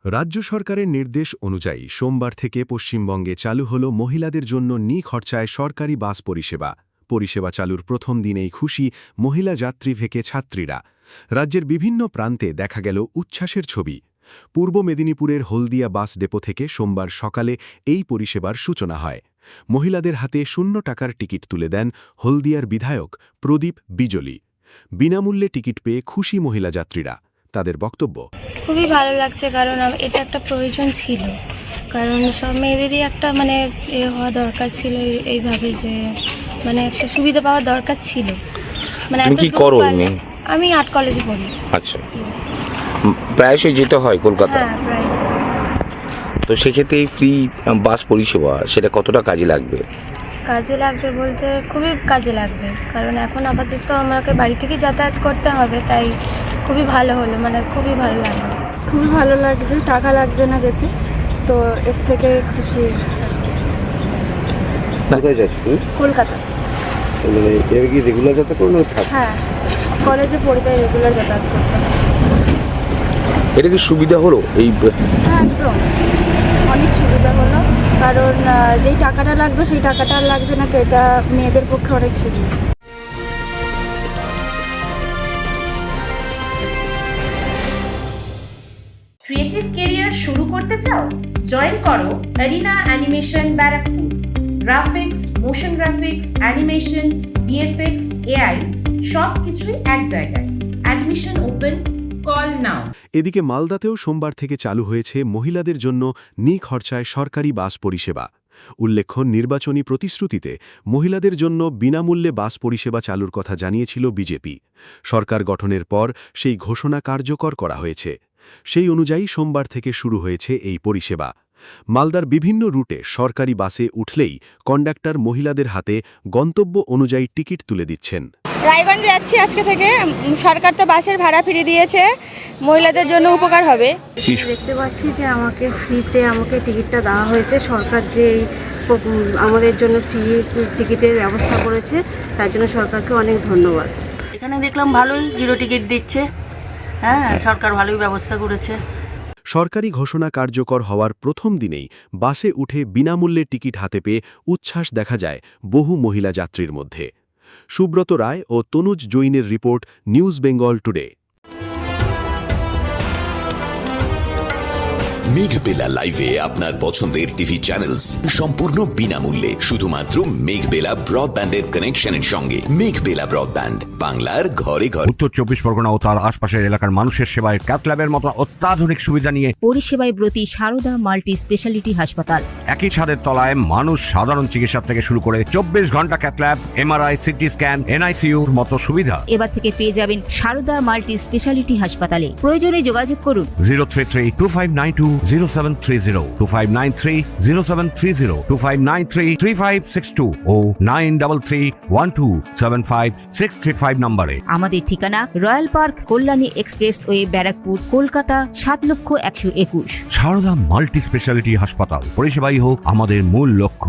রাজ্য সরকারের নির্দেশ অনুযায়ী সোমবার থেকে পশ্চিমবঙ্গে চালু হল মহিলাদের জন্য নিখরচায় সরকারি বাস পরিষেবা। পরিষেবা চালুর প্রথম দিনেই খুশি মহিলা যাত্রী থেকে ছাত্রীরা। রাজ্যের বিভিন্ন প্রান্তে দেখা গেল উচ্ছ্বাসের ছবি। পূর্ব মেদিনীপুরের হলদিয়া বাস ডেপো থেকে সোমবার সকালে এই পরিষেবার সূচনা হয়। মহিলাদের হাতে 0 টাকার টিকিট তুলে দেন হলদিয়ার বিধায়ক প্রদীপ বিজলি। বিনামূল্যে টিকিট পেয়ে খুশি মহিলা যাত্রীরা। তাদের বক্তব্য, খুবই ভালো লাগছে, কারণ এটা একটা প্রয়োজন ছিল। কারণ সব মেয়েদেরই একটা হওয়া দরকার ছিল, এইভাবে যে একটা সুবিধা পাওয়া দরকার ছিল। তুমি কি করো? আমি আর্ট কলেজে পড়ি। আচ্ছা, প্রায়শই যেতে হয় কলকাতা? হ্যাঁ, প্রায়। তো সেক্ষেত্রে এই ফ্রি বাস পরিষেবা সেটা কতটা কাজে লাগবে? কাজে লাগবে বলতে খুবই কাজে লাগবে, কারণ এখন আপাতত আমাকে বাড়ি থেকে যাতায়াত করতে হবে, তাই খুবই ভালো হলো, খুবই ভালো লাগবে। খুবই ভালো লাগছে, টাকা লাগছে না যেতে, তো এর থেকে খুশি। কোথায় যাচ্ছি? কলকাতা। এর কি রেগুলার যাতায়াত করো না? হ্যাঁ, কলেজে পড়ি, তাই রেগুলার যাতায়াত করতে হয়। এটা কি সুবিধা হলো এই? হ্যাঁ, একদম অনেক সুবিধা হলো, কারণ যেই টাকাটা লাগতো সেই টাকাটা আর লাগছে না, তো এটা মেয়েদের পক্ষে অনেক সুবিধা। ক্রিয়েটিভ ক্যারিয়ার শুরু করতে চাও? জয়েন করো arena animation Barrackpore. Graphics, motion graphics, animation, VFX, AI সব কিছুই এক জায়গায়। Admission open, call now. এদিকে মালদাতেও সোমবার থেকে চালু হয়েছে মহিলাদের জন্য নিখরচায় সরকারি বাস পরিষেবা। উল্লেখ্য, নির্বাচনী প্রতিশ্রুতিতে মহিলাদের জন্য বিনামূল্যে বাস পরিষেবা চালুর কথা জানিয়েছিল বিজেপি। সরকার গঠনের পর সেই ঘোষণা কার্যকর করা হয়েছে। সেই অনুযায়ী সোমবার থেকে শুরু হয়েছে এই পরিষেবা। মালদার বিভিন্ন রুটে সরকারি বাসে উঠলেই কন্ডাক্টর মহিলাদের হাতে গন্তব্য অনুযায়ী টিকিট তুলে দিচ্ছেন। রায়গঞ্জে যাচ্ছি আজকে থেকে। সরকার তো বাসের ভাড়া ফিরিয়ে দিয়েছে, মহিলাদের জন্য উপকার হবে। দেখতে পাচ্ছি যে আমাকে ফ্রিতে টিকিটটা দেওয়া হয়েছে। সরকার যে আমাদের জন্য ফ্রি টিকিটের ব্যবস্থা করেছে, তার জন্য সরকারকে অনেক ধন্যবাদ। এখানে দেখলাম ভালোই জিরো টিকিট দিচ্ছে। হ্যাঁ, সরকার ভালোই ব্যবস্থা করেছে। সরকারি ঘোষণা কার্যকর হওয়ার প্রথম দিনেই বাসে উঠে বিনামূল্যে টিকিট হাতে পেয়ে উচ্ছ্বাস দেখা যায় বহু মহিলা যাত্রীর মধ্যে। সুব্রত রায় ও তনুজ জৈনের report, news Bengal today. Meghbela লাইভে আপনার পছন্দের টিভি চ্যানেলস সম্পূর্ণ বিনামূল্যে, শুধুমাত্র মেঘবেলা ব্রডব্যান্ডের কানেকশনের সঙ্গে। মেঘবেলা ব্রডব্যান্ড, বাংলার ঘরে ঘরে। উত্তর 24 পরগনা ও তার আশপাশের এলাকার মানুষের সেবায় ক্যাথল্যাবের মতো অত্যাধুনিক সুবিধা নিয়ে পরিষেবায় ব্রতী সারদা মাল্টি স্পেশালিটি হাসপাতাল। একই ছাদের তলায় মানুষ সাধারণ চিকিৎসা থেকে শুরু করে 24 ঘন্টা ক্যাথল্যাব, এমআরআই, সিটি স্ক্যান, এনআইসিইউর মতো সুবিধা এবার থেকে পেয়ে যাবেন সারদা মাল্টি স্পেশালিটি হাসপাতালে। প্রয়োজনে যোগাযোগ করুন 033-2592-0730, 2593-0730, 2593-3562 ও 9331275635 নম্বরে। আমাদের ঠিকানা royal park, Kalyani express way, Barrackpore, Kolkata 7,121,000। Sarada multi speciality হাসপাতাল, পরিষেবাই হোক আমাদের মূল লক্ষ্য।